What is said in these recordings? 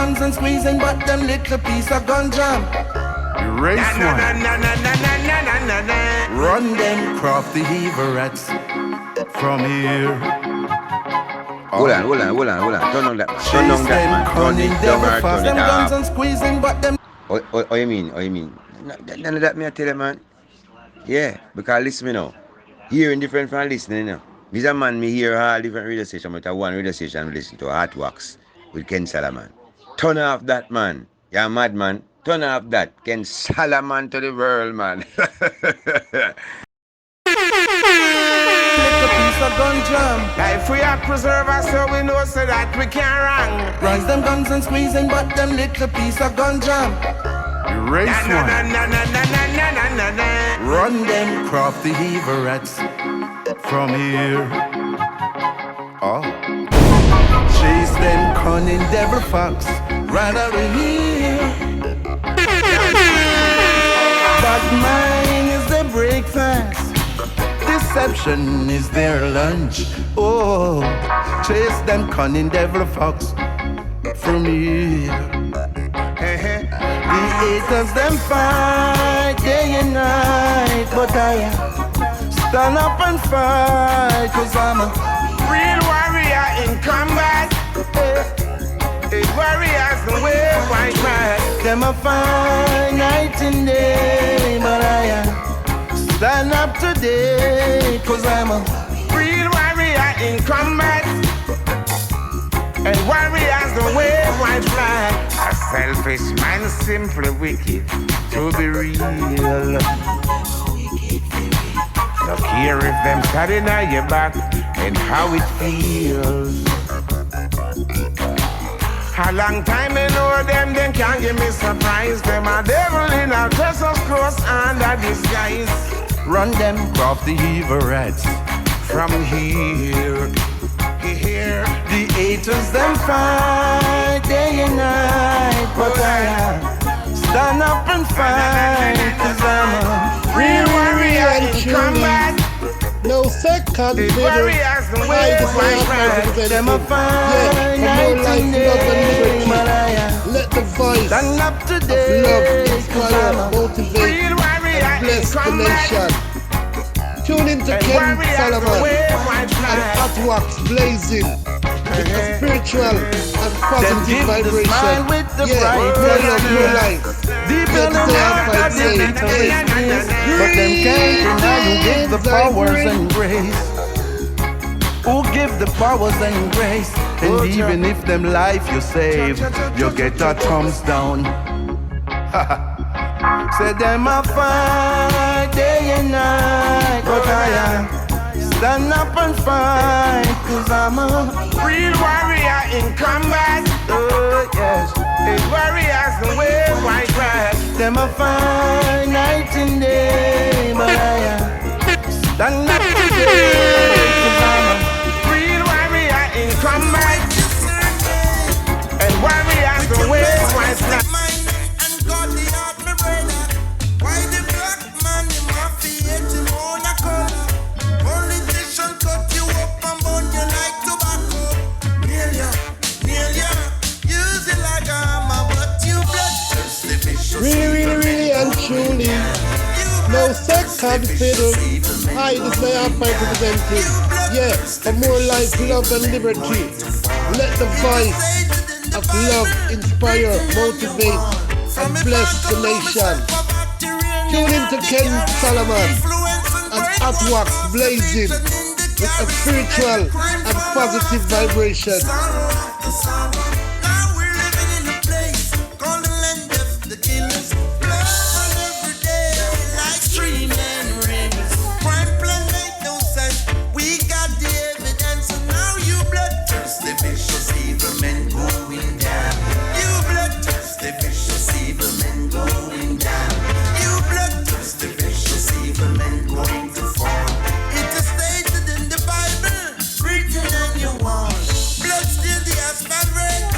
guns and squeezing, but them little piece of gun jam. Race one. Run them crafty heaverets from here. Hold on. Turn on that, man. Turn down that, man. Turn it down or turn it off. And squeezing, but them. What you mean? None of that me I tell you, man. Yeah, because listen me now. Hearing different from listening now. This a man me hear all different radio stations, but I one radio station I listen to Hot Wax with Ken Salaman. Turn off that, man. You're mad, man. Turn off that. Ken Salaman to the world, man. Gun jam. Life we are preservers, so we know so that we can't wrong. Rise them guns and squeezing, but them little piece of gun jam. Race one. Run them crafty heaverets from here. Oh. Chase them cunning devil fox rather here. But mine is the breakfast. Deception is their lunch. Oh, chase them cunning devil fox from here. The haters them fight day and night, but I stand up and fight, 'cause I'm a real warrior in combat. Warriors the way white man. Them a fight night and day, but I stand up today, 'cause I'm a real warrior in combat. And warriors the way white flag. A selfish man simply wicked to be real. Don't care if them cutting at your back and how it feels. A long time I know them can't give me surprise. Them a devil in a dress of clothes under disguise. Run them crafty heaverets from here. The haters them fight day and night, but I stand up and fight, 'cause I'm a real warrior in combat. No second fiddle. Them a fight night and day, but I let the voice stand up of today, love inspire, motivate, and bless the nation. Tune into Ken Salaman and Hot Wax blazing with a spiritual and positive vibration. Yeah, no life. Deep in the heart, but them can't deny you give the powers and grace. Who give the powers and grace? And even if them life you save, you get a thumbs down. Say them a fight day and night, but I stand up and fight, 'cause I'm a real warrior in combat. Oh yes, warriors the way white flag. Them a fight night and day, but I stand up today, 'cause I'm a real warrior in combat. And warriors the way white flag. Really and truly, no second fiddle. I desire representing. Yeah, for more life, love and liberty. Let the voice of love inspire, motivate, and bless the nation. Tune into Ken Salaman and Hot Wax blazing with a spiritual and positive vibration. Blood still the asphalt red.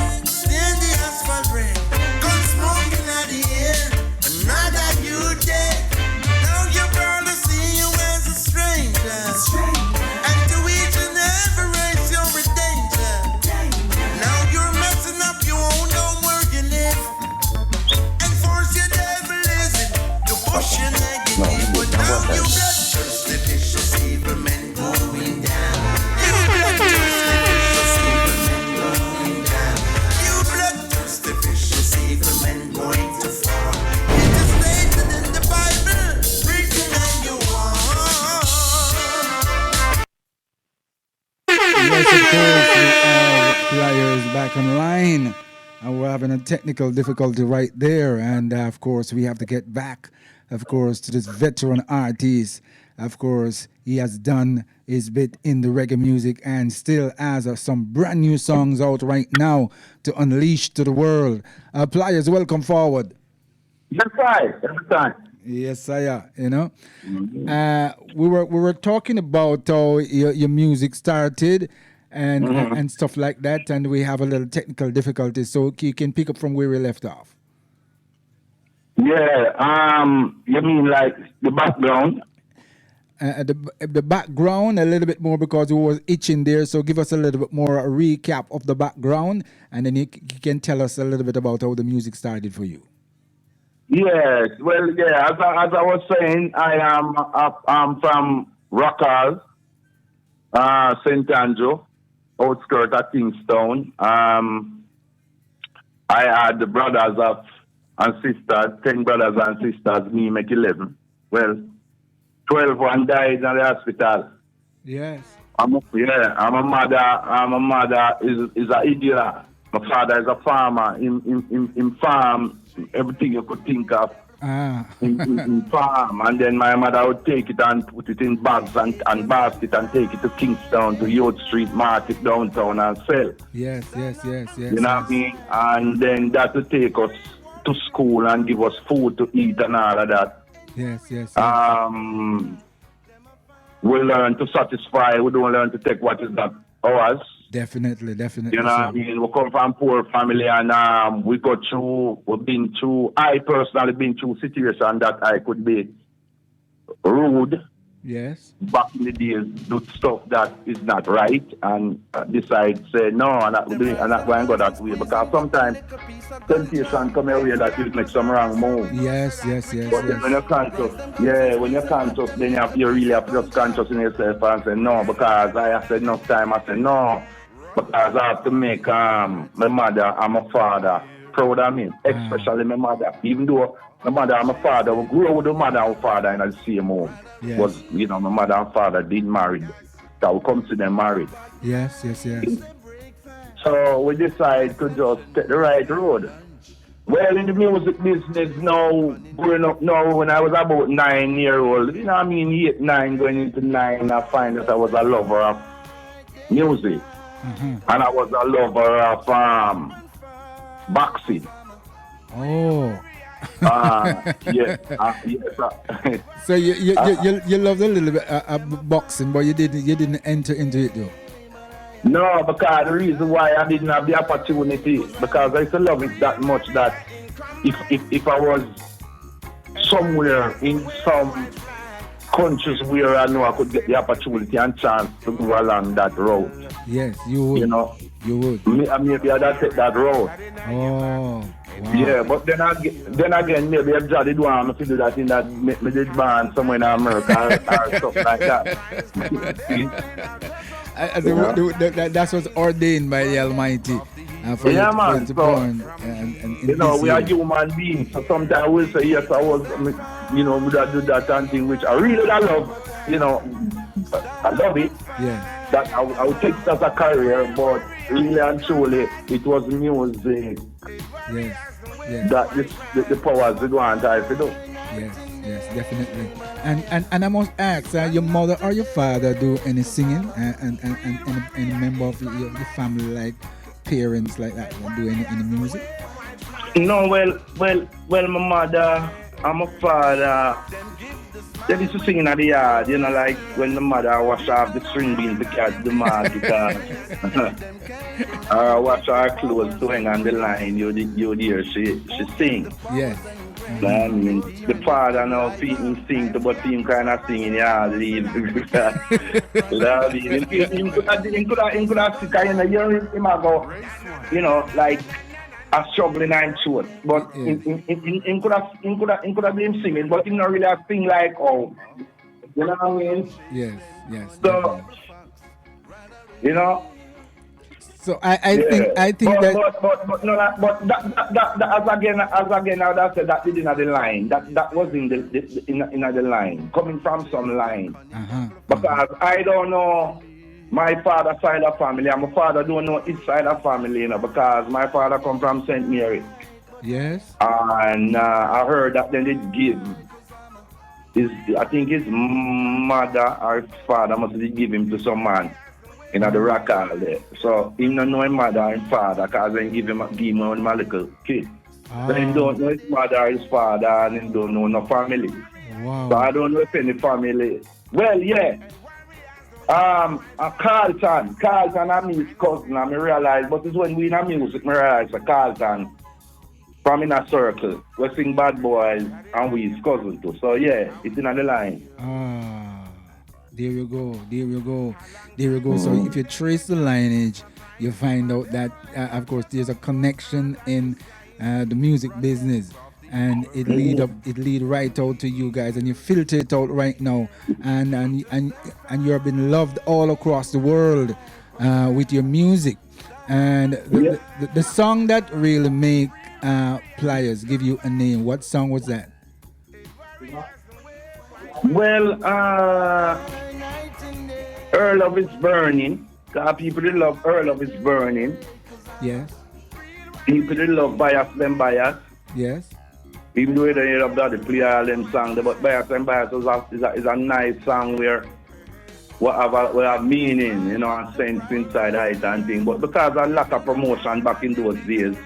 And we're having a technical difficulty right there. And of course, we have to get back, of course, to this veteran artist. Of course, he has done his bit in the reggae music and still has some brand new songs out right now to unleash to the world. Pliers, welcome forward. That's right. Every time. Yes, I am. You know, we were talking about how your music started and stuff like that, and we have a little technical difficulty, so you can pick up from where we left off. Yeah. You mean like the background? The background a little bit more because we was itching there. So give us a little bit more a recap of the background, and then you can tell us a little bit about how the music started for you. Yes. Well, yeah. As I was saying, I'm from Rockall, St. Andrew, outskirts of Kingstown. I had the brothers and sisters, 10 brothers and sisters. Me make 11. Well, 12 one died in the hospital. Yes. I'm a mother is a idiot. My father is a farmer. In farm everything you could think of. In farm, and then my mother would take it and put it in bags and basket and take it to Kingstown, to York Street Market downtown and sell. Yes. You know what I mean? And then that would take us to school and give us food to eat and all of that. Yes. We learn to satisfy. We don't learn to take what is not ours. Definitely. You know what I mean? We come from poor family and we've been through, I personally been through situation that I could be rude. Yes. Back in the days, do stuff that is not right and decide, say, no, I'm not going to go that way. Because sometimes temptation come your way that you make some wrong move. Yes. But then when you're conscious, then you really have to just conscious in yourself and say, no, because I have said enough time, I said, no. Because I have to make my mother and my father proud of me, especially my mother. Even though my mother and my father will grow with the mother and father in the same home. Yes. But, my mother and father did marry. So we come to them married. Yes. So we decide to just take the right road. Well, in the music business now, growing up now, when I was about 9 years old, 8, 9, going into 9, I find that I was a lover of music. And I was a lover of boxing. Oh. Yes. So you loved a little bit boxing, but you didn't enter into it though. No, because the reason why I didn't have the opportunity, because I used to love it that much that if I was somewhere in some countries where I know I could get the opportunity and chance to go along that road. Yes, you would. You would. Maybe I'd take that road. Oh. Wow. Yeah, but then again, maybe if Jolly do want me to do that in that me did band somewhere in America or stuff like that. That's what's ordained by the Almighty. For yeah, you man. To So, and we are human beings. So sometimes we'll say, yes, I was, we do that and thing, which I really love. I love it. Yeah. That I would take it as a career, but really and truly, it was music. Yes. That the powers they want I to do. Yes, definitely. And I must ask, your mother or your father do any singing, and any member of your family, like parents like that, do any music? No, well, my mother and my father, they used to sing in the yard, like when the mother wash off the string beans to catch the market, or wash her clothes to hang on the line, you hear she sing. Yes. I mean, the father now people sing, but him kind of sing in the yard. He could have sick, him go, like a struggling and short. But he could have been singing, but he not really sing like, oh, you know what I mean? Yes. So, So I think that as again, I said that didn't have the line. That was in the line, coming from some line. Because I don't know my father side of family, and my father don't know his side of family, because my father come from St. Mary. Yes. And I heard that then they give I think his mother or his father must give him to some man in the rock hall there. So he don't know his mother and father because they give him one little kid. So he don't know his mother or his father, and he don't know no family. Wow. So I don't know if any family. Well, yeah. Carlton and me is cousin, and I realize, but it's when we in a music, I realize Carlton from in a circle, we sing Bad Boys, and we is cousin too. So yeah, it's in the line. There you go. So if you trace the lineage, you find out that, of course, there's a connection in the music business, and it lead right out to you guys, and you filter it out right now, and you have been loved all across the world with your music, and the song that really make Pliers give you a name. What song was that? Well, Earl of Is Burning. People that love Earl of Is Burning. Yes. People that love Bias Them Bias. Yes. Even though they don't hear about the play all them songs, but Bias Them Bias is a nice song where we have meaning, and sense inside it and thing. But because of lack of promotion back in those days,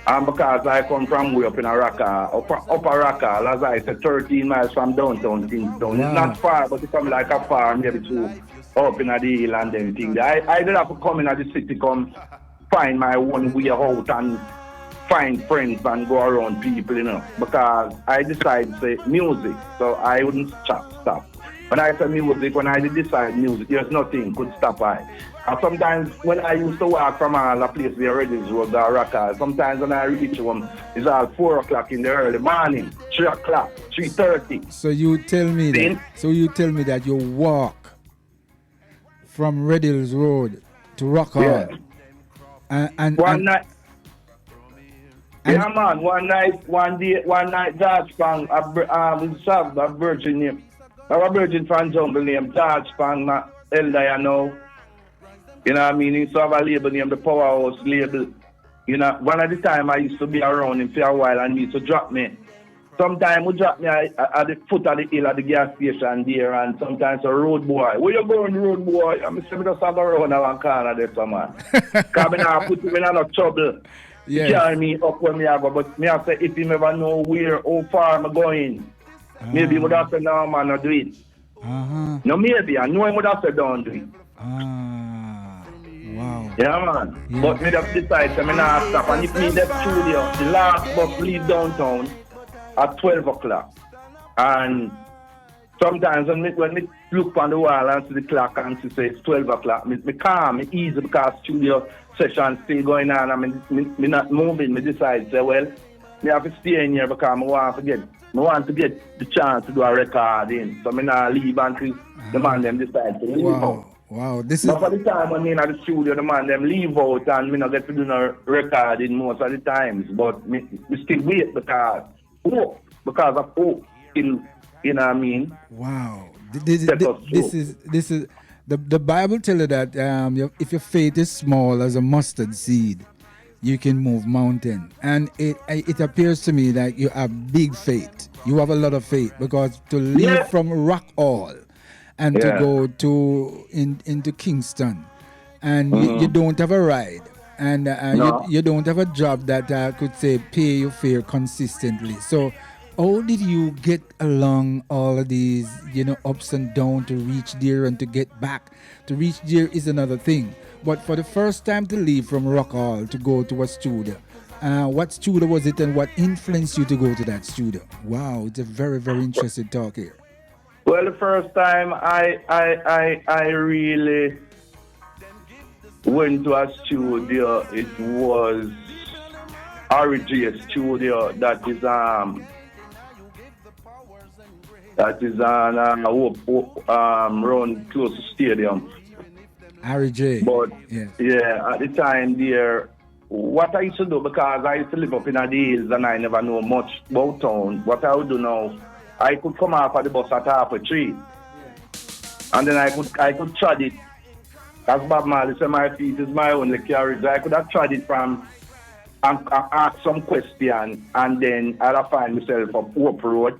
and because I come from way up in upper Raka, as I said, 13 miles from downtown Kingston. Wow. It's not far, but it's come like a farm, maybe to up in the hill and then things. I did have to come in the city, come find my own way out and find friends and go around people, because I decided to say music, so I wouldn't stop. When I say music, when I did decide music, there's nothing could stop I. And sometimes when I used to walk from all the place where Reddings Road or Rockall, sometimes when I reach home, it's all 4 o'clock in the early morning, 3 o'clock, 3:30. So you tell me that you walk from Reddings Road to Rockall. Yeah. One night, one night, George Spang, a virgin name. Our virgin fan jungle named George Spang, elder, You know what I mean? He used to have a label named the Powerhouse label. One of the time I used to be around him for a while, and he used to drop me. Sometimes he drop me at the foot of the hill at the gas station there, and sometimes a road boy. Where you going, road boy? I'm just going to go around one corner there, so man. Because I put him in no trouble. Yes. Carry me up when me go, but me have to, if him ever know how far I'm going, maybe he would have said, no man, not do it. No, maybe, I know he would have said, don't do it. Wow. Yeah, man. Yeah. But me just decide to not stop. And if me left studio, the last bus leave downtown at 12 o'clock. And sometimes when me look on the wall and see the clock and see say it's 12 o'clock, me calm, me easy, because studio session still going on and me not moving. Me decide say, well, me have to stay in here because I want to get the chance to do a recording. So me not leave until the man them decide to leave out. Wow, this is. But for the time when I'm in the studio, the man them leave out and me not get to do no recording most of the times. But me still wait because of hope. You know what I mean? Wow, this is the Bible tells you that if your faith is small as a mustard seed, you can move mountain. And it appears to me that you have big faith. You have a lot of faith, because to leave from Rockall and to go into Kingston, and you don't have a ride, and No. you don't have a job that could say pay your fare consistently. So how did you get along all of these ups and downs to reach there and to get back? To reach there is another thing, but for the first time to leave from Rockall to go to a studio, what studio was it, and what influenced you to go to that studio? Wow, it's a very, very interesting talk here. Well, the first time I really went to a studio, it was RJ studio that is on around close to stadium. RJ. But yes. yeah, at the time there, what I used to do, because I used to live up in the hills and I never know much about town, what I would do now, I could come off at the bus at 3:30, and then I could trot it As Bob Marley said, my feet is my only carriage. I could have tried it from and ask some question, and then I'd have find myself up Hope Road.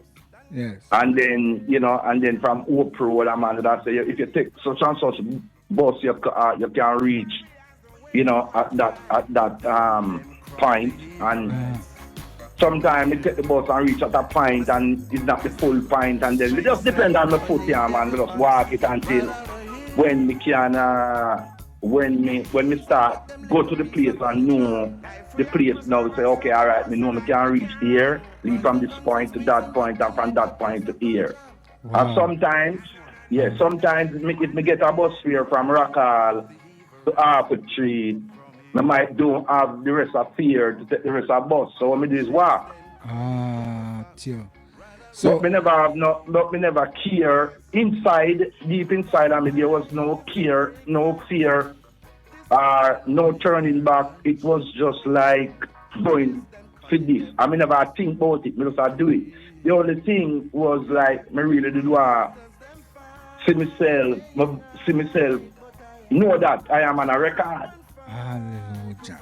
Yes. And then, you know, and then from Hope Road, I'm going to say, if you take such and such bus, you can reach, you know, at that point. And sometimes you take the bus and reach at a point, and it's not the full point. And then it just depends on the foot here, man. We just walk it until when me can, when me start go to the place and know the place now, say, okay, all right, me know me can reach here, leave from this point to that point, and from that point to here. Wow. And sometimes if me get a bus fare from Rockall to Harper Tree, I might don't have the rest of fare to take the rest of bus. So what me do is walk. Tio. So, So but me never care. Inside, deep inside of me, there was no care, no fear, no turning back. It was just like going for this. I mean, never think about it. Me just do it. The only thing was like, me really did want see myself know that I am on a record. hallelujah.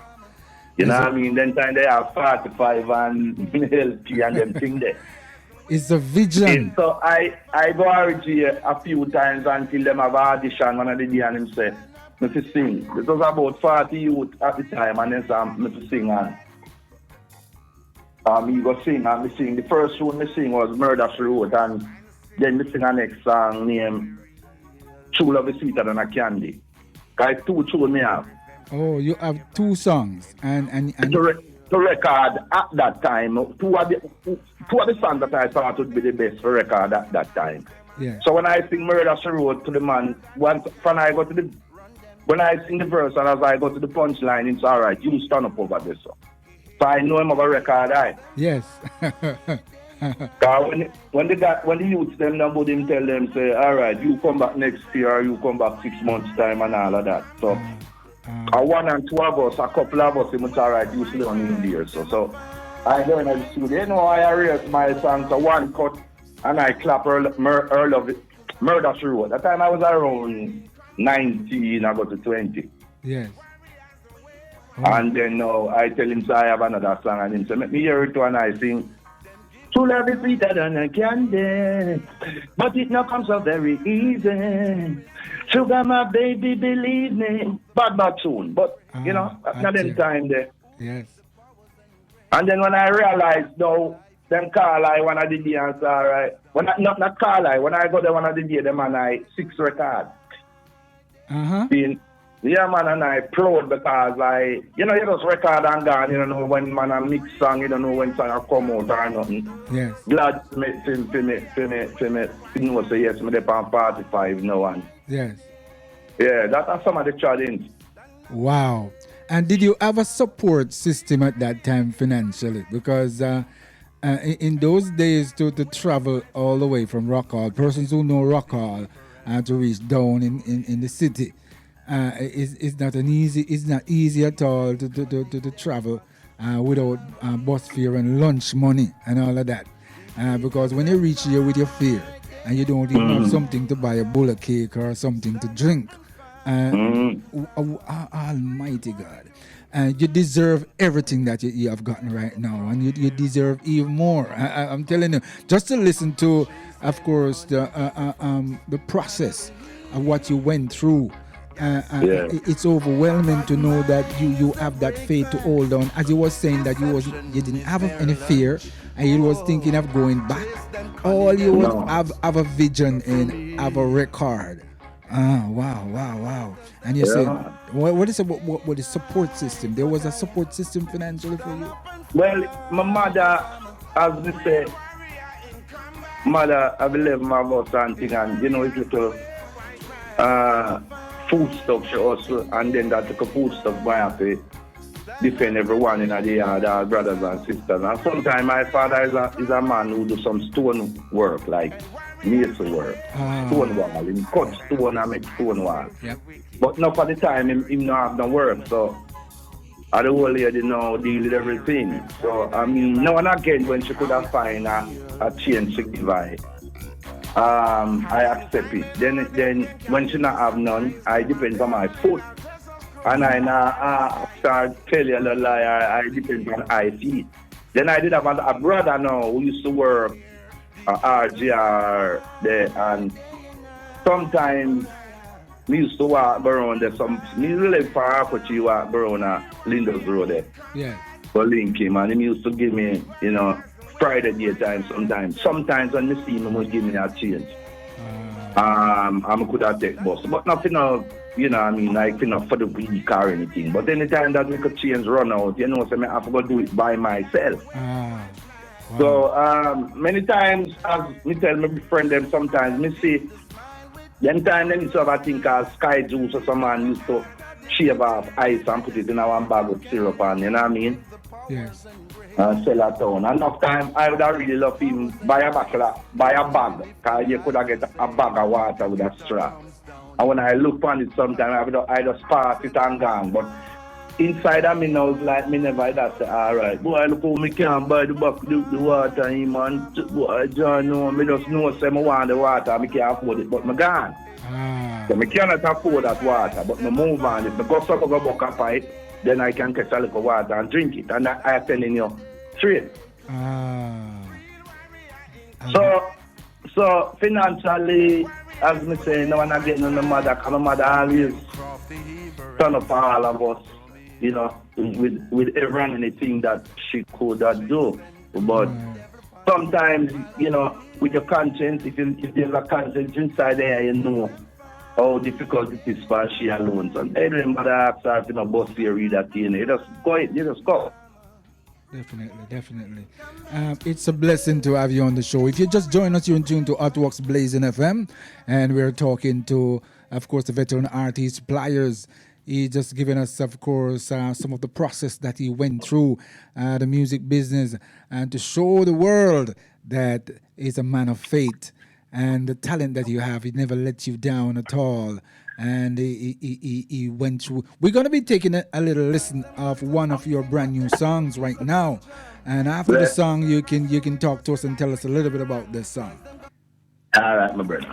You know what I mean? Then time they have 45 and healthy and them thing there. It's a vision. So I go RG a few times until them have audition one of the day and him say, me to sing. It was about 40 youth at the time and then say, me to sing and me go sing and me sing. The first one me sing was Murder She Wrote, and then me sing a next song named True Love is Sweeter Than a Candy. Cause two tune me have. Oh, you have two songs and To record at that time, two of the songs that I thought would be the best for record at that time. yeah. So when I sing Murder She Wrote to the man, when I sing the verse and as I go to the punchline, it's all right, you stand up over this. So I know him of a record, Yes. when the youths them number them tell them say, all right, you come back next year or you come back 6 months time and all of that. So one and two of us, a couple of us, it's all right, you still on in there. So I go in the studio, you know, I arrange my songs so one cut and I clap Earl of it, Murder She Wrote. That time I was around 19, I got to 20. Yes. And then I tell him, so I have another song, and him say, let me hear it too, and I sing, true love is sweeter than a candy, but it not comes so very easy. Sugar, my baby, believe me. Bad tune, but, you know, that's not them time there. Yes. And then when I realized, no, them call I one of the day and say, all right. When not call I, when I go there one of the day, them and I 6 records. Yeah, man, and I proud because you just record and gone, you don't know when man a mix song, you don't know when song come out or nothing. Yes. Glad for me, you know, say yes, me dey on 45 now and Yes. yeah, that's some of the challenge. Wow. And did you have a support system at that time financially? Because in those days to travel all the way from Rockall, persons who know Rockall to reach down in the city, it's not easy at all to travel without bus fare and lunch money and all of that. Because when you reach here with your fare and you don't even have something to buy a bowl of cake or something to drink, Almighty God, you deserve everything that you have gotten right now, and you deserve even more. I'm telling you, just to listen to, of course, the process of what you went through. It's overwhelming to know that you have that faith to hold on. As you was saying that you didn't have any fear, and you was thinking of going back. All you was have a vision and have a record. Wow. And you said, what is the support system? There was a support system financially for you? Well, my mother, as we say, I believe my boss and thing, and you know, it's little food stuff she also, and then that took a food stuff I have to defend everyone in the yard, our brothers and sisters. And sometimes my father is a man who do some stone work, like mason work, stone wall, he cut stone and make stone wall. Yep. But not for the time him not have no work, so the whole lady now deal with everything. So I mean, now and again when she could have find a change to give I accept it. Then when she not have none, I depend on my foot. And I now start tell you a lie, I depend on I feet. Then I did have a brother now who used to work RGR there, and sometimes me used to walk around there. Me live far off what you walk around Linda's Road there. Yeah. For Lincoln, and he used to give me, Friday daytime sometimes. Sometimes when me see him, he would give me a change. I could have take bus, but nothing of, like, for the week or anything. But anytime that we could change run out, so I have to go do it by myself. Wow. So many times, as me tell my friend them sometimes, me see, then time them used to have a thing called sky juice, or someone used to shave off ice and put it in one bag with syrup on, you know what I mean? Yes. Sell at town. Enough time, I would have really love him buy a bag, because you could have get a bag of water with a straw. And when I look on it sometimes, I just pass it and gone. But inside of me now, it's like me never that say, all right, boy, look how me can't buy the water, man. Boy, John, no, me just know say I want the water, I can't afford it, but me gone. So I cannot afford that water, but I move on. If I go suck go buck a pipe, then I can catch a little water and drink it. And I am telling you, straight. So financially, as me say, no one not getting on the mother, because my mother always turn up for all of us, with everyone anything that she could do. But sometimes, with your conscience, if there's a conscience inside there, how difficult it is for she alone. So I remember that after bus here read that you just go. Definitely. It's a blessing to have you on the show. If you just join us, you're in tune to Artworks Blazing FM, and we're talking to, of course, the veteran artist Pliers. He just given us, of course, some of the process that he went through, the music business, and to show the world that he's a man of faith. And the talent that you have, he never let you down at all. And he went through. We're going to be taking a little listen of one of your brand new songs right now. And after the song, you can talk to us and tell us a little bit about this song. All right, my brother.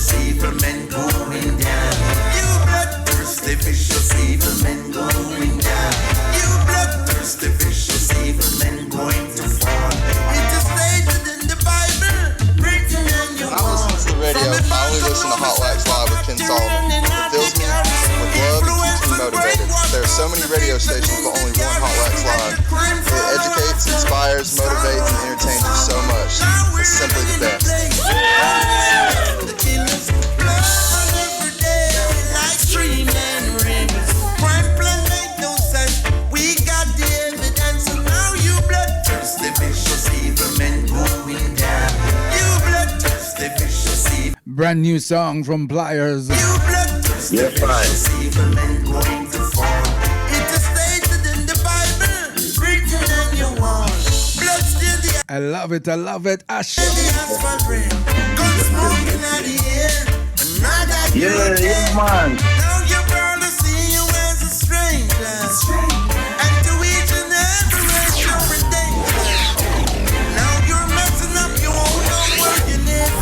Evil men going down. You bloodthirsty vicious evil men going down. You bloodthirsty vicious evil men going to fall. It is stated in the Bible, written in your When I listen to the radio, I only listen to Hot Wax Live with Ken Solomon. It fills me with love and keeps me motivated. There are so many radio stations, but only one Hot Wax Live. It educates, inspires, motivates, and entertains you so much. It's simply the best. Brand new song from Pliers. Yes, I love it. Ash. Yeah, man. Now your world is seeing you as a stranger. And to each and every race you're in danger. Now you're messing up, you won't know where you live.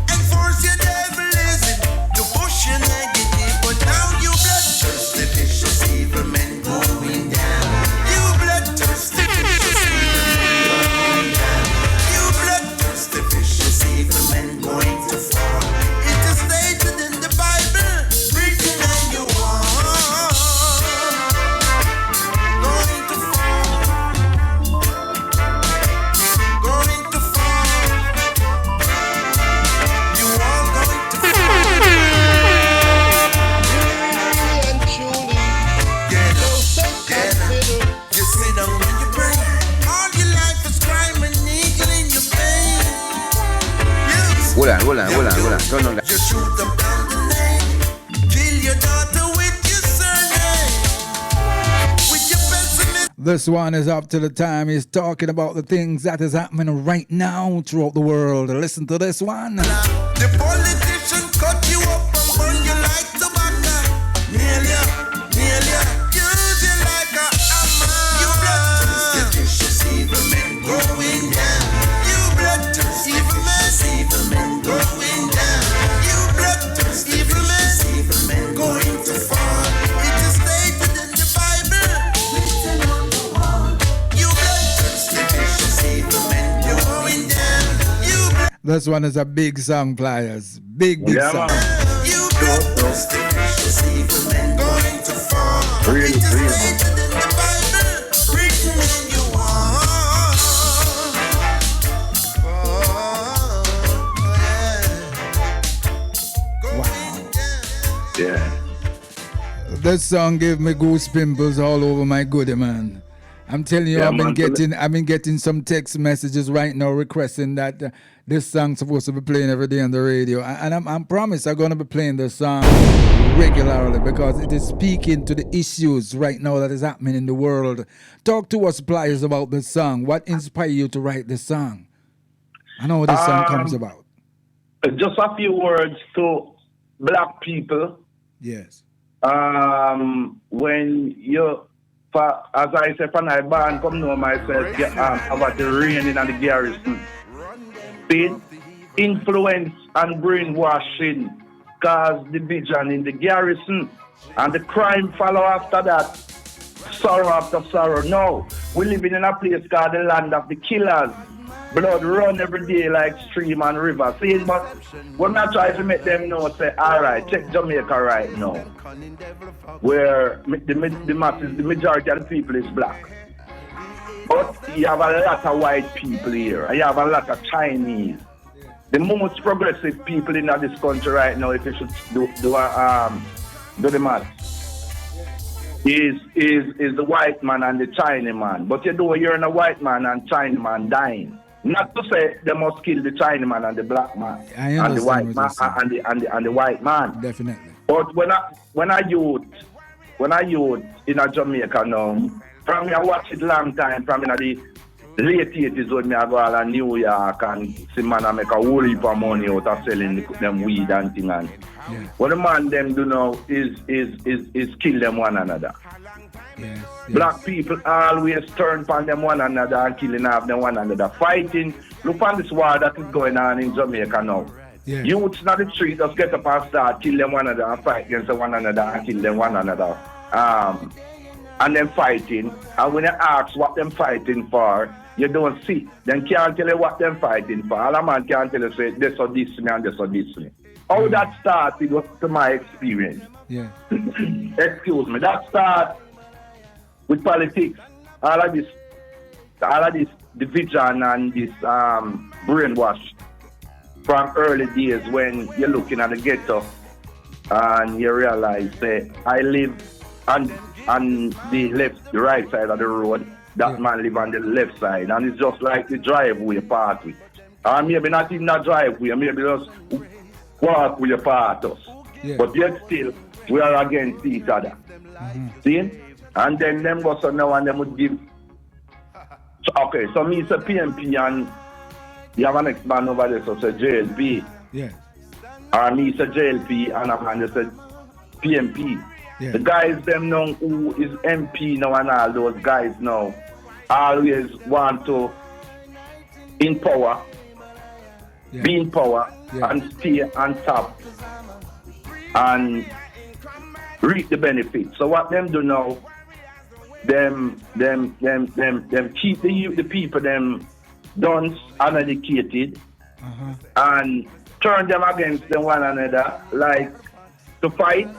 And force your devil is it to push your negative. But now you bloodthirsty, vicious evil men going down. You bloodthirsty, vicious evil men going down. You bloodthirsty, vicious evil men going to fall. It is stated in the Bible. Hold on. Turn on that. You shoot up down the lane, kill your daughter with your surname, with your pessimist. This one is up to the time. He's talking about the things that is happening right now throughout the world. Listen to this one. The politician cut you up and burn you like tobacco. Nail ya, use you like a hammer. You blood vicious evil men going down. You blood evil men going down. You blood evil men going to fall. It is stated in the Bible. Written on the wall. You blood vicious evil men going down. You blood. This one is a big song, Pliers. Big song. You blood vicious evil men going to fall. Really, It is really. stated in the Bible. Written in your wall. Yeah. This song gave me goose pimples all over my goodie, man. I'm telling you, Yeah, I've been getting some text messages right now requesting that this song's supposed to be playing every day on the radio, and I'm promised I'm gonna be playing this song regularly because it is speaking to the issues right now that is happening in the world. Talk to us, Pliers, about this song. What inspired you to write this song? I know what this song comes about. Just a few words to black people. Yes. When you, as I say, when I born, come know myself, about the rain in the garrison. See, influence and brainwashing cause division in the garrison, and the crime follow after that. Sorrow after sorrow. No, we living in a place called the land of the killers. Blood run every day like stream and river. See, but we're not trying to make them know, say, all right, check Jamaica right now, where the masses, the majority of the people is black. But you have a lot of white people here. You have a lot of Chinese. The most progressive people in this country right now, if you should do the math, is the white man and the Chinaman. But you know, you're in a white man and Chinaman dying. Not to say they must kill the Chinaman and the black man and the white man and the white man. Definitely. But when I youth in a Jamaica now, from me I watch it long time, from in the late 80s when me I go all in New York and see man I make a whole heap of money out of selling them weed and thing, and what the man them do now is kill them one another. Yes. Black people always turn upon them one another and killing off them one another. Fighting. Look on this war that is going on in Jamaica now. Yeah. Youths not the street just get up and start kill them one another and fight against one another and kill them one another. And them fighting. And when you ask what them fighting for, you don't see. Then can't tell you what them fighting for. All a man can't tell you say this or this me and this or this me. How that started was to my experience. Yeah. Excuse me. That started with politics. All of this division and this brainwash from early days when you're looking at the ghetto and you realize that I live on the right side of the road. That man live on the left side, and it's just like the driveway party. Or maybe not even a driveway, maybe just walk with your partners. Yeah. But yet still, we are against each other. See? And then them go so now and them would give. Okay, so me say PMP and you have an next man over there, so say JLP. Yeah. Or me say JLP and a man that said PMP. Yeah. The guys them now who is MP now and all those guys now always want to in power, be in power and stay on top and reap the benefits. So what them do now, them keep the people them dunce, uneducated, and turn them against them one another, like to fight.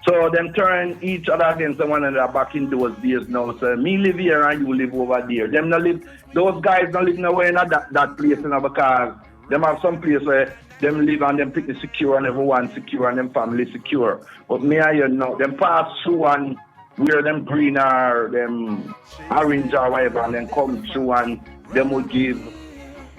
So them turn each other against one another back in those days now. So me live here and you live over there. Them not live, those guys don't live nowhere in that place, you know, because them have some place where them live and them pretty secure and everyone secure and them family secure. But me and you know, them pass through and where them green or them orange or whatever, and then come through and them will give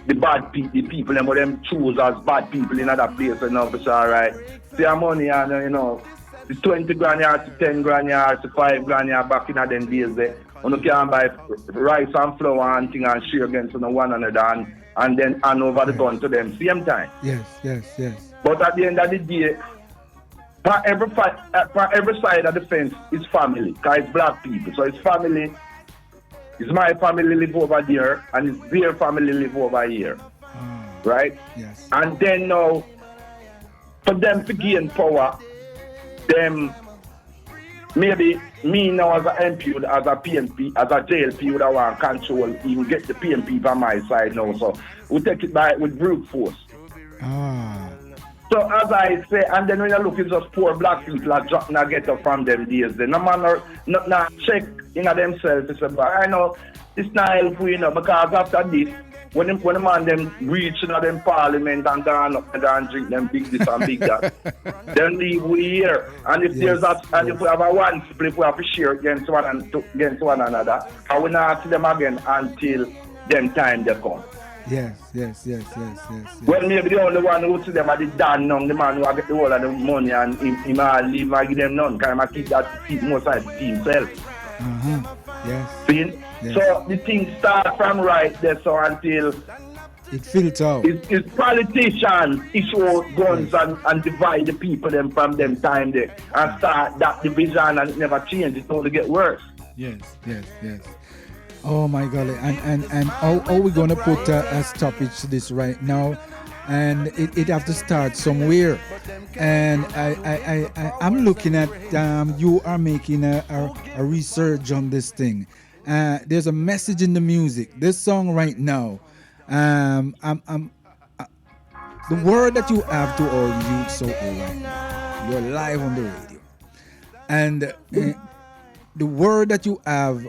the people them, what them choose as bad people in other places, you know, it's alright. See your money and, you know, the 20 grand yard to 10 grand yard to 5 grand yard back in them days there. You can buy rice and flour and thing and share against one another and then hand over the gun to them same time. Yes. But at the end of the day, for every side of the fence is family, because it's black people. So it's family. It's my family live over there, and it's their family live over here. Right? Yes. And then now, for them to gain power, them maybe me now as an MP, as a PNP, as a JLP would have want control, even get the PNP by my side now. So we take it by with brute force. So as I say, and then when you look, it's just poor black people are dropping a ghetto from them days. Then no man are not check in themselves. They say, but I know it's not helpful, you know, because after this, when the man them reach them parliament and gone up and drink them big this and big that, then leave we here. And if there's that, and if we have a one split, we have to share against one another. I will not see them again until them time they come. Yes. Well, maybe the only one who see them at the Dan now, the man who get the whole of the money and he might leave and give them none, because I keep most of the team self. Yes. See? Yes. So the thing starts from right there, so until it filters out. It's politicians issue guns and divide the people them from them time there and start that division and it never change. It's only get worse. Yes. Oh my God! And how we gonna put a stoppage to this right now? And it have to start somewhere. And I'm looking at you are making a research on this thing. There's a message in the music. This song right now. The word that you have to all youths out there right now. You're live on the radio, and the word that you have.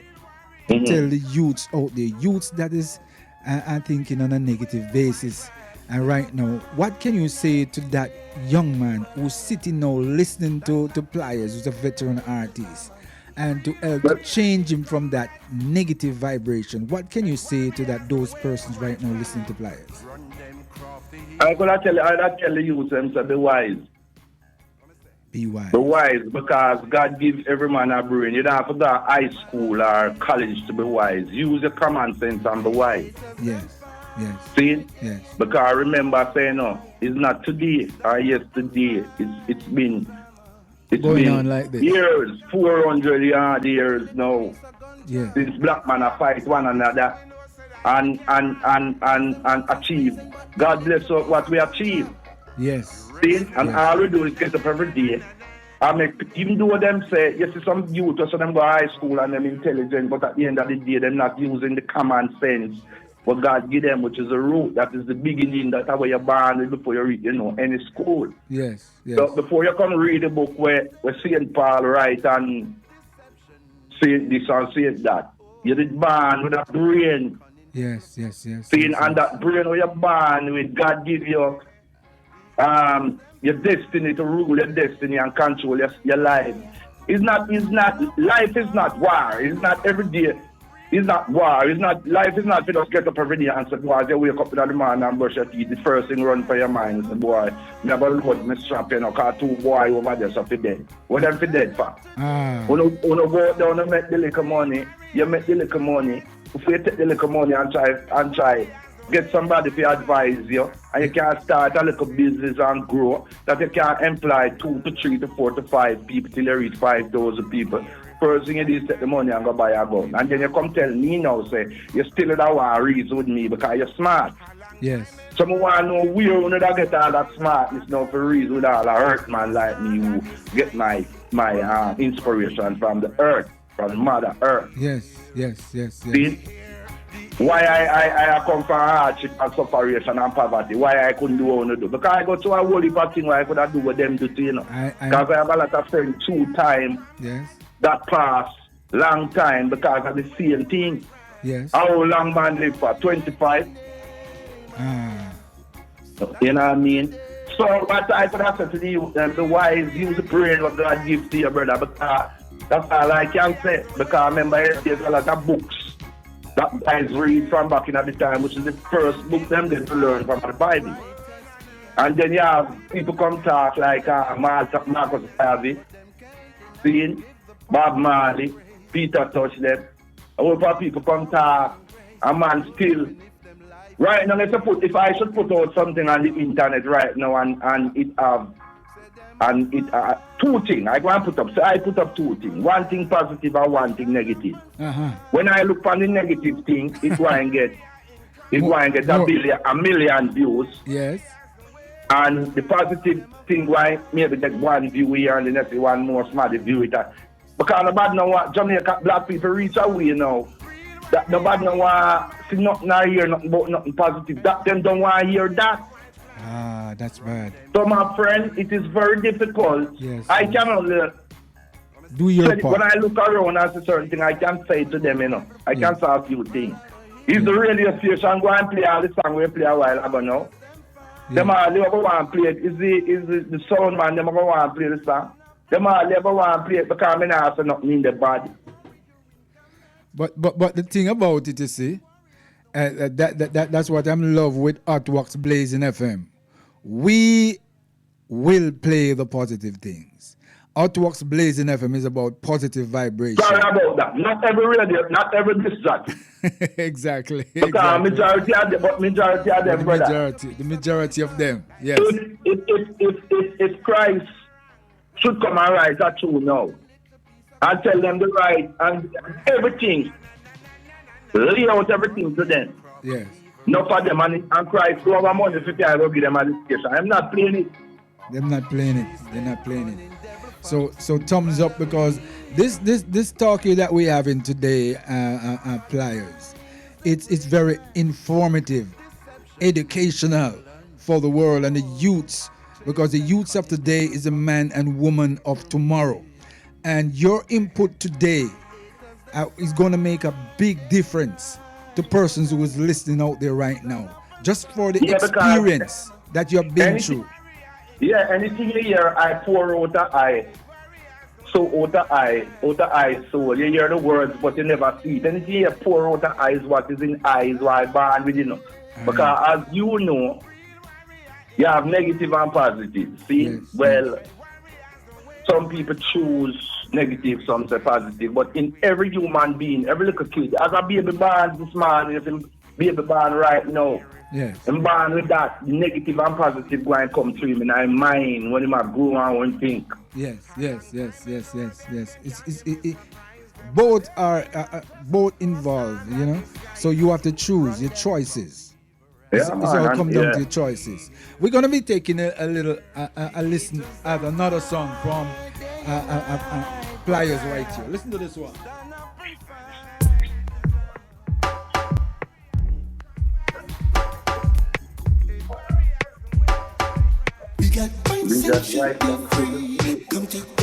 Tell the youths out there, youths that is are thinking on a negative basis. And right now, what can you say to that young man who's sitting now listening to PLIERS, who's a veteran artist, and to help to change him from that negative vibration? What can you say to those persons right now listening to PLIERS? I'm gonna tell the youth them to be wise. Be wise. Be wise, because God gives every man a brain. You don't have to go to high school or college to be wise. Use your common sense and be wise. Yes. See? Yes. Because remember saying no, it's not today or yesterday. It's been going on like this. Years, 400 years now. Yeah. Since black men fight one another and achieve. God bless us what we achieve. Yes. See? And all we do is get up every day. Even though them say, you see some youth or so them go to high school and them intelligent, but at the end of the day, they're not using the common sense what God give them, which is a root. That is the beginning. That's how you're born with before you read, any school. Yes. So before you come read a book where St. Paul write and say this and say that, you did born with a brain. Yes. See, and that brain where you're born with, God give you your destiny to rule your destiny and control your life. Life is not war. It's not every day. It's not war. Life is not to just get up every day and say, boy, you wake up in the morning and brush your teeth. The first thing run for your mind is, boy, I'm going to load my strap, because two boy over there so for dead. What them for dead for? When you go down and make the little money, you make the little money. If you take the little money and try get somebody to advise you, and you can start a little business and grow, that you can employ 2 to 3 to 4 to 5 people till you reach 5,000 people. First thing you do is take the money and go buy a gun. And then you come tell me now, say, you still don't want to reason with me because you're smart. Yes. Someone want to know where you get all that smartness now for reason with all a earth man like me who get my inspiration from the earth, from Mother Earth. Yes. See? Why I come from hardship and separation and poverty, why I couldn't do what I want to do. Because I go to a whole heap of things where I could have do what them do, Because I have a lot of friends 2 times that pass long time because of the same thing. Yes. How long man live for? 25? You know what I mean? So what I could have said to you, the wise, use the brain what God gives to your brother, because that's all I can say. Because remember, there's a lot of books that guys read from back in at the time, which is the first book them did to learn from the Bible. And then you have people come talk like Marcus Garvey, seeing Bob Marley, Peter Touch them. A whole lot of people come talk, a man still. Right now, if I should put out something on the internet right now and it have two things. I go and put up. So I put up two things. One thing positive and one thing negative. When I look on the negative thing, it go and get a million views. Yes. And the positive thing why maybe get one view here and the next one more smart view it. Because nobody know what Jamaica black people reach away now. That nobody know what see nothing or hear nothing about nothing positive. That them don't want to hear that. That's bad. So my friend, it is very difficult. Yes. I cannot do your part. When I look around at a certain thing, I can say to them, I can say a few things. Is the radio station go and play all the song we play a while ago now? Them all they ever want to play it. Is the sound man them ever want to play the song? Them all they ever want to play it because I not say nothing in the body. But the thing about it, you see, that's what I'm in love with Artworks Blazing FM. We will play the positive things. Artworks Blazing FM is about positive vibration. Sorry about that. Not every radio, not every district. Exactly. Because majority of them, brother. The majority of them, yes. If Christ should come and rise at you now and tell them the right and everything, lay out everything to them. Yes. Not for them and Christ go over money 50 I will give them a station. I'm not playing it. They're not playing it. So thumbs up because this talk here that we're having today, Pliers, it's very informative, educational for the world and the youths, because the youths of today is the man and woman of tomorrow. And your input today is going to make a big difference to persons who is listening out there right now, just for the experience that you have been through. Yeah, anything you hear, I pour out the eye. So out the eye, soul. You hear the words, but you never see it. Anything you pour out the eyes, what is in eyes, why born with you. Because as you know, you have negative and positive. See? Yes. Well, some people choose negative, some say positive. But in every human being, every little kid, as a baby born this morning, if a baby born right now, yes. I'm born with that negative and positive going to come through him in my mind when he grow and when think. Yes. Both are both involved, you know. So you have to choose your choices. It's all come down to your choices. We're gonna be taking a little listen at another song from Pliers right here. Listen to this one. We got points and should be free. Come together.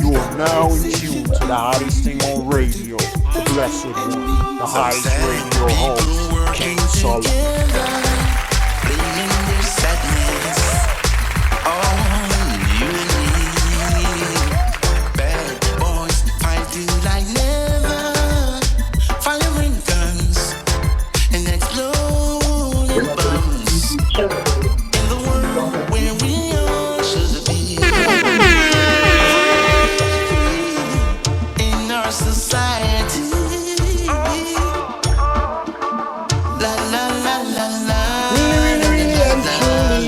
You are now in tune to the hottest thing on radio. The blessed one, the hottest radio host, King Solomon. Bringing their sadness. All you need. Bad boys fighting like never. Firing guns and exploding bombs. In the world where we all should be. In our society. La la la la la. Really and truly,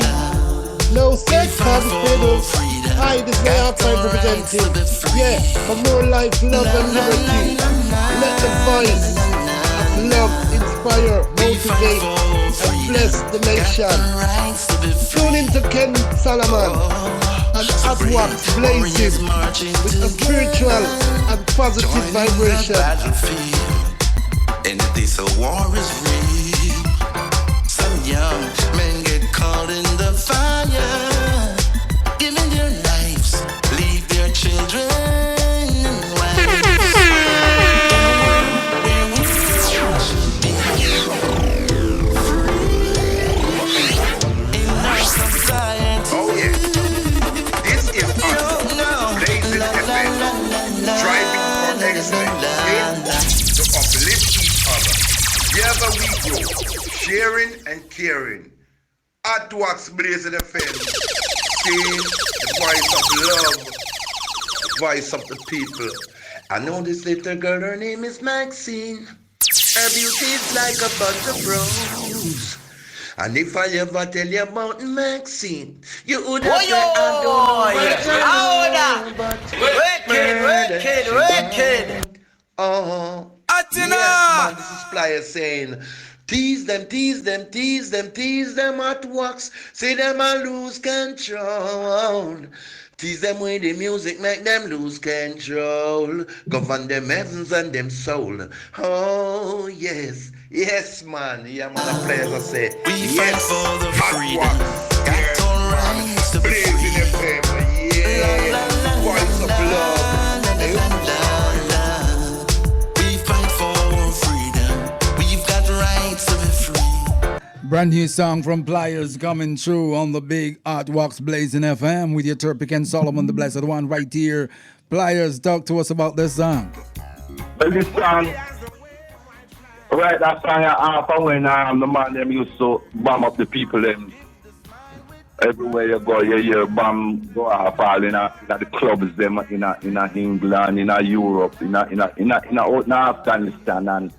no second fiddle. I desire for representing. Yeah, for more life, love and liberty. Let the voice of love inspire, motivate, and bless the nation. Tune into Ken Solomon and Artworks Blazing with a spiritual and positive vibration. And this war is real. Some young men get caught in the fire, giving their lives, leave their children and wives. Where we should be free in our society. Oh yeah, this is Together we grow, sharing and caring. At Wax Blazing FM, saying the voice of love, voice of the people. I know this little girl, her name is Maxine. Her beauty is like a bunch of rose. And if I ever tell you about Maxine, you would have said, I don't know what wicked. Oh, yes, man, this is Pliers saying, tease them, tease them, tease them, tease them at wax. Say them I lose control. Tease them with the music, make them lose control. Govern them heavens and them soul. Oh, yes. Yes, man. Yeah, man, the players I say. We yes. fight for the Hot freedom. wax. Got Yes, all man. rights to be Blazing free. FM. Yeah. Voice of love. We fight for freedom. We've got rights to be free. Brand new song from Pliers coming through on the big Artworks Blazing FM with your Turpic and Solomon, the blessed one, right here. Pliers, talk to us about this song. Well, this song, right, that song after when the man them used to bomb up the people them. Everywhere you go, you hear bomb go off all in the clubs them in England, in Europe, in Afghanistan, and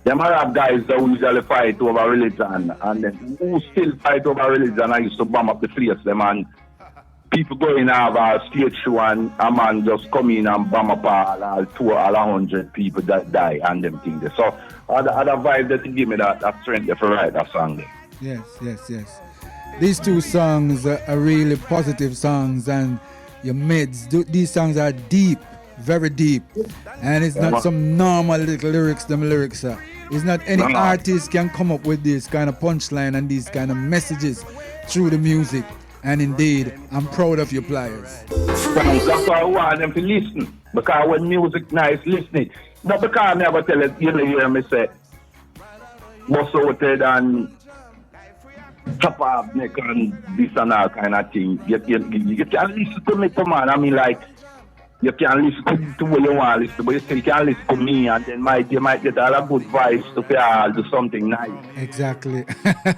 them Arab guys that usually fight over religion, and then who still fight over religion, I used to bomb up the place them, and people go in have a stage show and a man just come in and bomb up all 100 people that die and them things. So other vibe that give me that strength to write that song there. Yes. These two songs are really positive songs, and your mids, these songs are deep, very deep, and it's not some normal little lyrics, it's not any artist can come up with this kind of punchline and these kind of messages through the music. And indeed, I'm proud of your Pliers. That's why I want them to listen, because when music nice listening, not because I never tell it, you hear me say, bust out it and chop off neck and this and that kind of thing. You can listen to me, man. I mean, like, you can listen to what you want to listen to, but you still can listen to me, and then you might get all a good vibes to do something nice. Exactly.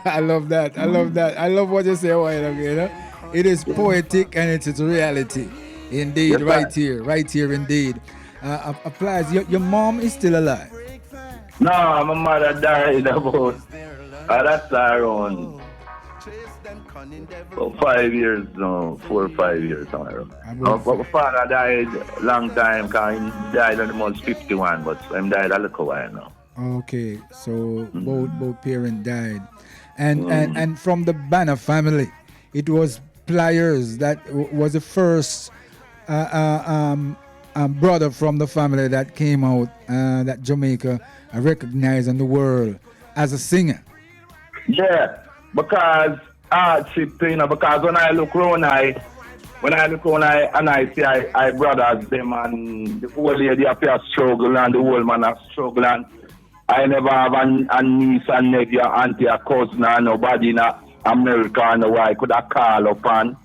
I love that. I love what you say a while ago, you know? It is poetic and it's reality. Indeed, yes, right here indeed. Applies. Your mom is still alive? No, my mother died about, that's around 5 years now, 4 or 5 years somewhere. But my father died a long time, because he died almost 51, but he died a little while now. Okay, so both parents died. And from the Banner family, it was Pliers that was the first brother from the family that came out that Jamaica recognized in the world as a singer. Yeah, because because when I look around, and I see I brothers them, and the old lady appear struggle and the old man are struggling. I never have a niece and nephew, auntie, a cousin, or nobody in America and who I could have called upon.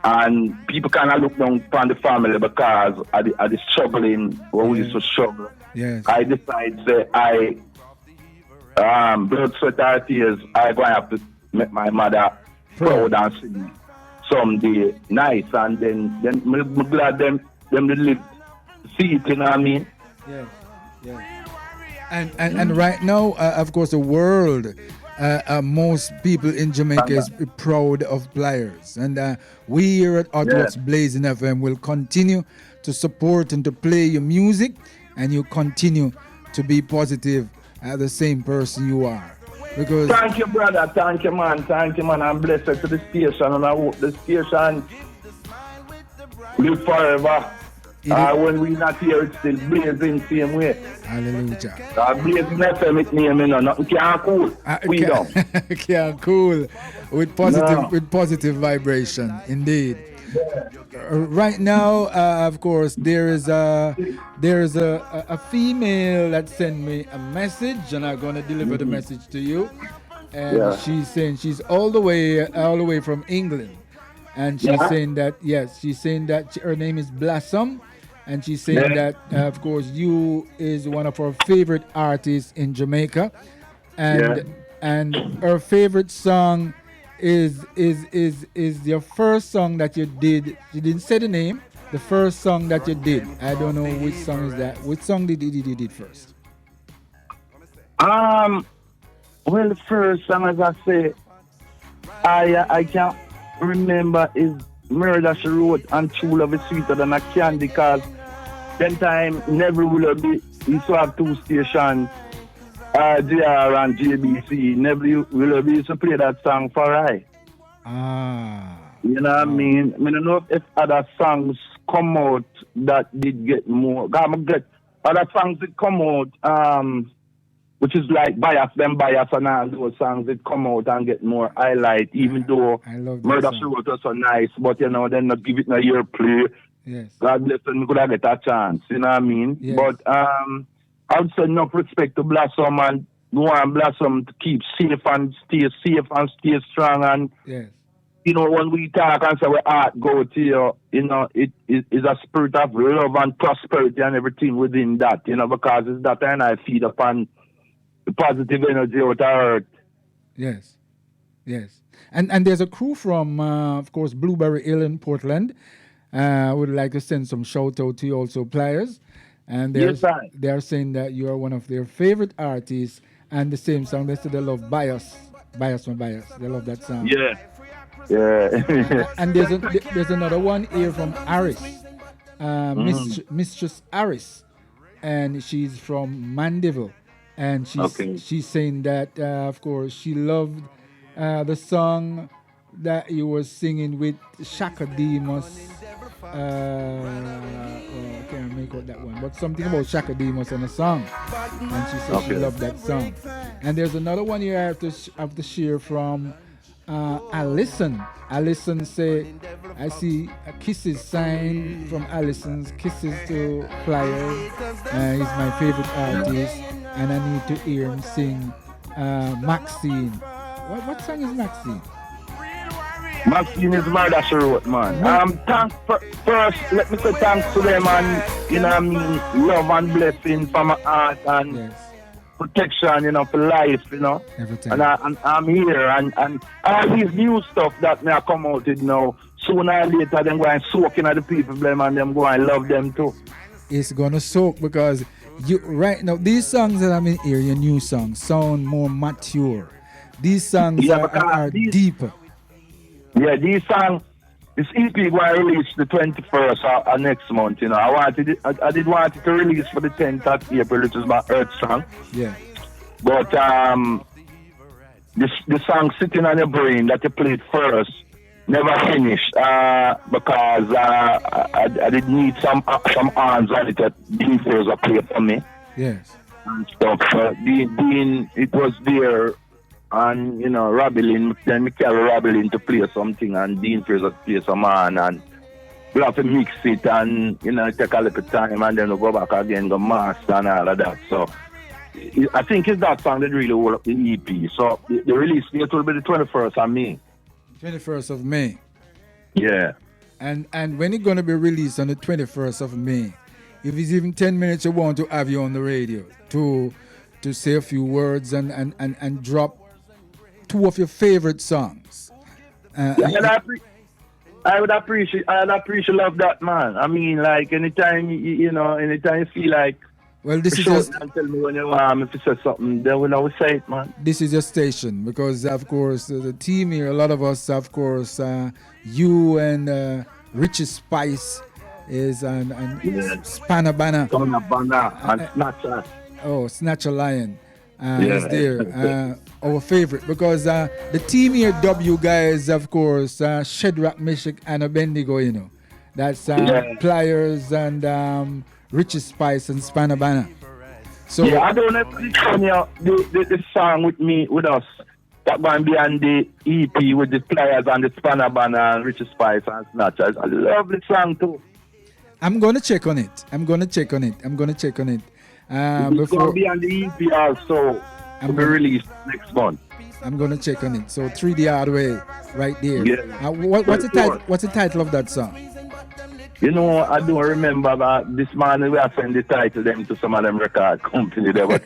And people kind of look down upon the family because of the struggling, where we used to struggle. Yes. I decided that blood, sweat, and tears, I'm going to have to make my mother proud and sing someday nice. And then I'm glad them live, see it, you know what I mean? Yes. And right now, of course, the world, most people in Jamaica is proud of Pliers. And we here at Artworks Blazing FM will continue to support and to play your music, and you continue to be positive as the same person you are. Because thank you, brother. Thank you, man. I'm blessed to the station, and I hope the station live forever. When we're not here, it's still blazing same way. Hallelujah. Blazing FM, it name, you know, nothing can cool. We don't. Can cool with positive vibration, indeed. Right now, of course, there is a female that sent me a message, and I'm gonna deliver the message to you. And she's saying she's all the way from England, and she's saying that her name is Blossom, and she's saying that, of course, you is one of her favorite artists in Jamaica, and her favorite song is your first song that you did. She didn't say the name. The first song that you did. I don't know which song is that. Which song did you did first? Well, the first song, as I say, I can't remember is Murder She Wrote and True Love is Sweeter Than a Candy, because then time Never Will Be used to have two stations, JR and JBC. Never Will Be used to play that song for I. You know what I mean? I don't know if other songs come out that did get more. Other songs that come out, which is like bias and all those songs that come out and get more highlight, even though Murder She Wrote was so nice, but you know, then not give it a year play. Yes. God bless them, could have get a chance, you know what I mean? Yes. But I would say enough respect to Blossom, and go on Blossom to keep safe and stay strong. And yes. You know, when we talk and say we art go to you know, it is a spirit of love and prosperity and everything within that, you know, because it's that and I feed upon the positive energy out of earth. Yes, yes. And there's a crew from, of course, Blueberry Hill in Portland. Would like to send some shout out to you also, Pliers. And they're saying that you are one of their favorite artists, and the same song, they say they love Bias. Bias. They love that song. Yeah. Yeah. And there's another one here from Aris, Mistress Aris, and she's from Mandeville, and she's saying that of course she loved the song that you were singing with Shaka Demus. I can't make out that one, but something about Shaka Demus in a song, and she said she loved that song. And there's another one you have to share from Allison. Allison say, I see a kisses sign from Allison's kisses to Pliers. He's my favorite artist, and I need to hear him sing Maxine. What song is Maxine? Maxine is Murder She Wrote, man. Thanks first, let me say thanks to them, and you know what I mean, love and blessing for my heart, and protection, you know, for life, you know. Everything. And I'm here, and all these new stuff that may come out with now, sooner or later, them go and soak in the people, them, and them go and love them too. It's gonna soak, because you right now, these songs that I'm in here, your new songs, sound more mature. These songs are deeper. Yeah, these songs, this EP going to release the 21st of next month, you know. I did want it to release for the 10th of April, which is my Earth song. Yeah. But the song Sitting on Your Brain that you played first never finished because I did need some arms on it that Dean Fraser played for me. Yes. And stuff. Dean, it was there. And, you know, then we carry Robbie to play something, and Dean Fraser play some man, and we have to mix it, and, you know, take a little time, and then we go back again, go master and all of that. So, I think it's that song that really hold up the EP. So, the release date will be the 21st of May. 21st of May. Yeah. And when it's going to be released on the 21st of May, if it's even 10 minutes, you want to have you on the radio to say a few words and drop two of your favorite songs. I would appreciate love that, man. I mean, like anytime anytime you feel like, well, this is just tell me when you want me to say something, then we'll always say it, man. This is your station, because of course the team here, a lot of us, of course, you and Richie Spice is and Spanner Banner and Snatcher. Oh, Snatcher Lion. Is there our favorite, because the team here W guys, of course, Shedrack, Meshach and Abednego, you know, that's Pliers and Richie Spice and Spanner Banner. So I don't know if the song with us that going to be on the EP with the Pliers and the Spanner Banner and Richie Spice and Snatcher. It's a lovely song too. I'm gonna check on it. Before it's going to be on the EP also. To be released next month. I'm gonna check on it. So 3D Hard Way, right there. Yeah. What's the title of that song? You know, I don't remember that this morning we have sent the title them to some of them record company there, but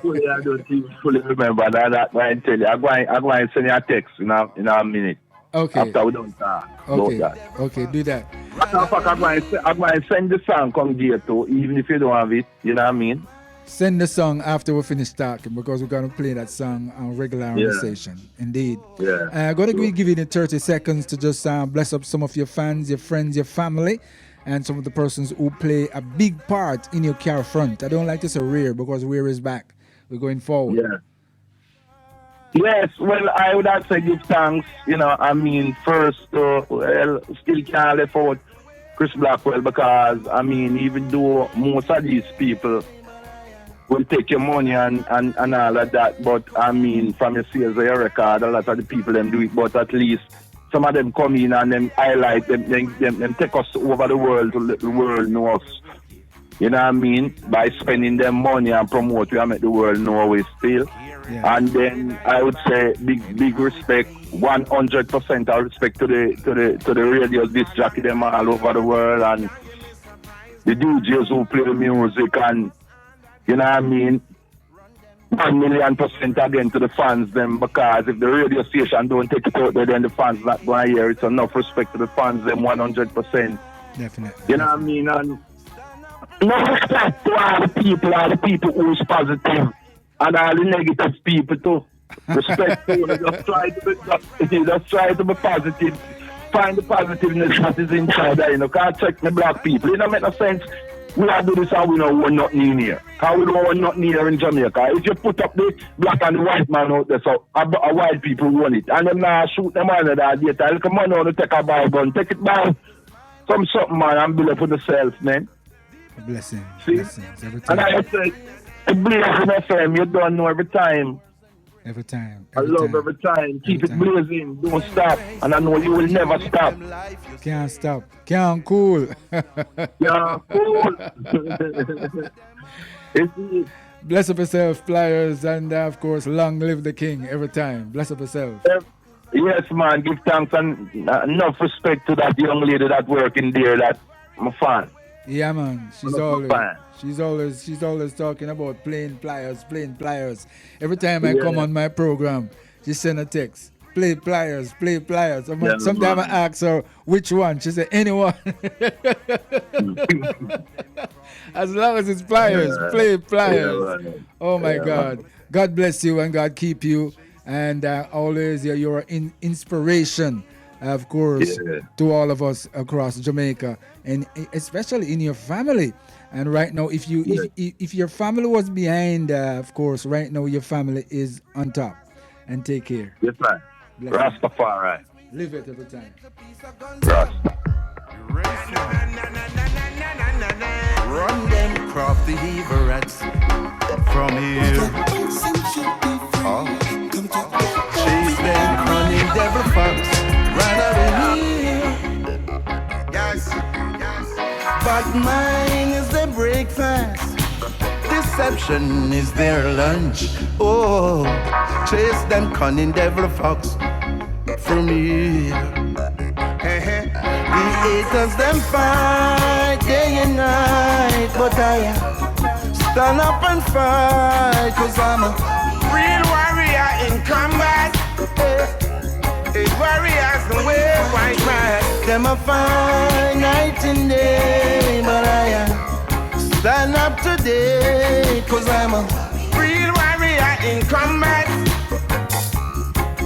fully, I don't even fully remember that. I tell you, I'm going to send you a text in a minute. Okay. After we don't talk about that. Okay, do that. Matter of fact, I'm going to send the song come here too, even if you don't have it. You know what I mean? Send the song after we finish talking because we're going to play that song on regular on the station. Indeed. Yeah. I'm going to give you the 30 seconds to just bless up some of your fans, your friends, your family, and some of the persons who play a big part in your car front. I don't like to say rear because rear is back. We're going forward. Yeah. Yes, well, I would have to give thanks. You know, I mean, first, still can't let out Chris Blackwell because, I mean, even though most of these people will take your money and all of that, but I mean, from your sales of your record, a lot of the people them do it, but at least some of them come in and them highlight them take us over the world to let the world know us. You know what I mean? By spending their money and promote, we make the world know we still. Yeah. And then I would say big respect, 100% of respect to the radio disc jockey them all over the world and the DJs who play the music and you know what I mean? 1,000,000% again to the fans them because if the radio station don't take it out there, then the fans not going to hear it. So enough respect to the fans them 100%. Definitely. You know what I mean? And no respect to all the people who's positive and all the negative people too. Respect to them. Just try to be positive. Find the positiveness that is inside there. You know, can't check the black people. It don't make no sense. We have to do this and we know we're not in here. How we know we're not here in Jamaica? If you put up the black and the white man out there, so a white people want it. And them now shoot them on that data. Look, man, want to take a ball gun. Take it down. Some something, man, and build it for themselves, man. Blessings. See? Blessings every time. And I say, it blazing FM, you don't know every time. Every time. I love every time. Keep it blazing. Don't stop. And I know you will never stop. Can't stop. Can't cool. Yeah, cool. Bless up yourself, Pliers, and of course, long live the king every time. Bless up yourself. Yes, man. Give thanks and enough respect to that young lady that working there. That I'm a fan. Yeah, man. She's always talking about playing pliers. Every time I come on my program, she send a text. Play pliers. Sometimes I ask her which one. She said anyone. As long as it's pliers, play pliers. Oh my God. God bless you and God keep you. And always you're an inspiration, of course, to all of us across Jamaica, and especially in your family. And right now, if your family was behind, of course, right now your family is on top. And take care. Yes, man. Rastafari. Live it every time. Rasta. Run them crop the Everett's from here. Chase them cunning devil fox right out of here. Yes. But mine is their breakfast. Deception is their lunch. Oh, chase them cunning devil fox from here. The haters them fight day and night, but I stand up and fight, 'cause I'm a real warrior in combat. A warrior's the way white man. them a fight night and day, but I stand up today, 'cause I'm a real warrior in combat.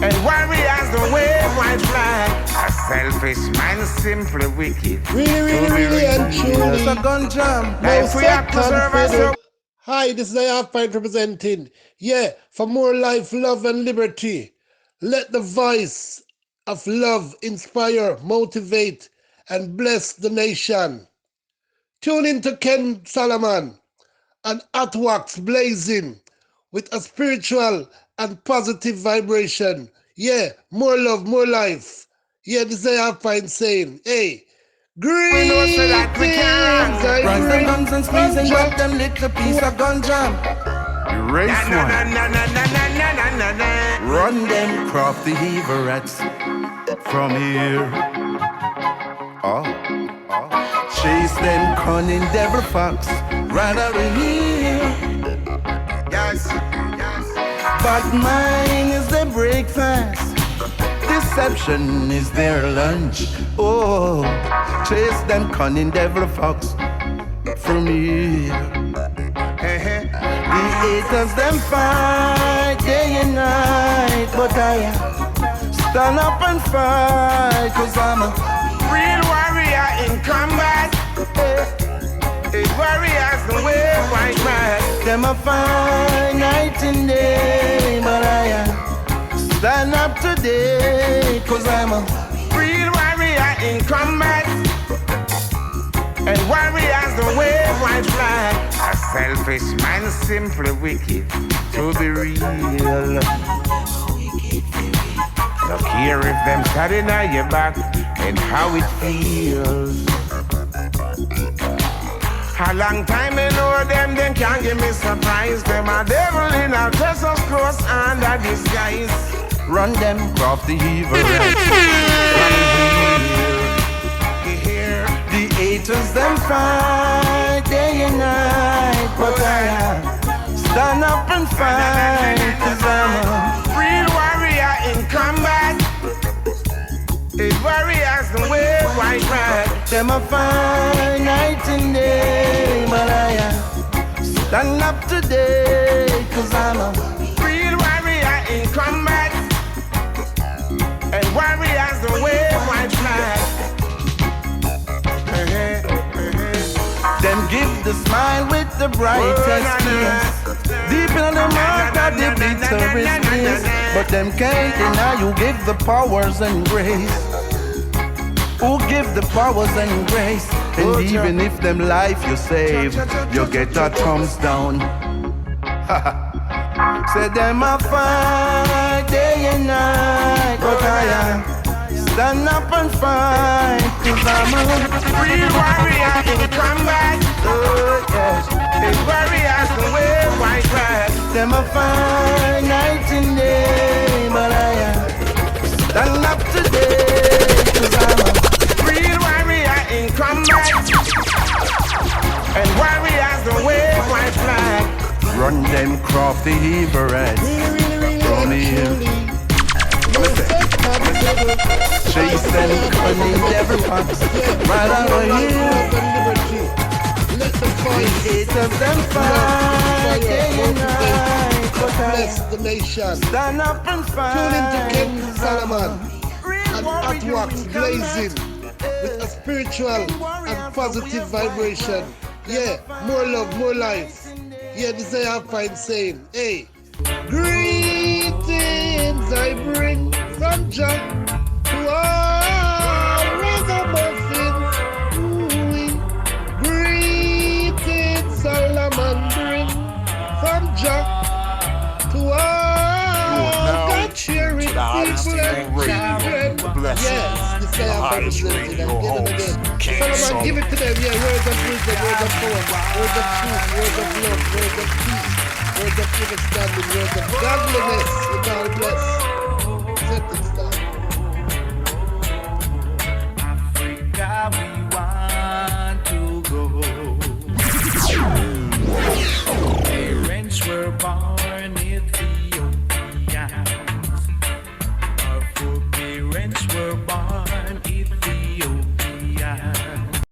And warriors the way white flag. A selfish man simply wicked. Really and truly. a gun jam. If we have to serve us. Hi, this is the Half-Pint representing. Yeah, for more life, love, and liberty. Let the voice of love inspire, motivate, and bless the nation. Tune into Ken Solomon and Hot Wax Blazing with a spiritual and positive vibration. Yeah, more love, more life. Yeah, this is the Half-Pint saying, hey, greetings, Rise them guns and squeeze and grab them little piece of gun jam. Race one. Run them crop the Everett's from here. Chase them cunning devil fox right out of here. Yes, yes. But mine is their breakfast. Deception is their lunch. Oh, chase them cunning devil fox from here. The haters them fight day and night, but I stand up and fight, 'cause I'm a Real warrior in combat. A warrior's the way white man. them a fight night and day, but I stand up today, 'cause I'm a Real warrior in combat. And warriors the way white flag. A selfish man simply wicked to be real. Look here if them studying on your back and how it feels. A long time I know them can't give me surprise. Them a devil in a dress of clothes under disguise. run them crafty evil. The haters them fight day and night, but I stand up and fight, 'cause I'm a real warrior in combat. It warriors the way white man. them a fight night and day, but I stand up today, 'cause I'm a real warrior in combat. And warriors the way white flag. them give the smile with the brightest tears. Deep in the mouth of the bitterest tears, but them can't deny you give the powers and grace. Who give the powers and grace? And even if them life you save, you get a thumbs down. Say them a fight day and night, but I stand up and fight, 'cause I'm a real warrior in combat. oh yes. It warriors the way white flag. Them a fight night and day, but I stand up today, 'cause I'm a real warrior in combat. And warriors the way white flag. run them crafty Hebrews from here. Chase them cunning devil fox right out of here. Let the voice Haters them fight day and night, but bless I the nation. stand up and fight. Tune into King Solomon Real and warrior Atwax in blazing with a spiritual and positive vibration. Yeah, more love, more life. Yeah, this I find saying, hey, greetings I bring from John to all ragamuffins. Ooh-wee. Greetings Solomon bring from John to all God cheering to the hottest people thing and on radio, children. the blessings, Yes, this the I hottest find radio saying. Give host, it again. King Solomon, Solomon. give it to them. Yeah, words of wisdom, words of power, words of truth, words of love, words of peace, words of understanding, words of godliness. We God bless. Set it down. Africa, we want to go. Parents were born in Ethiopia.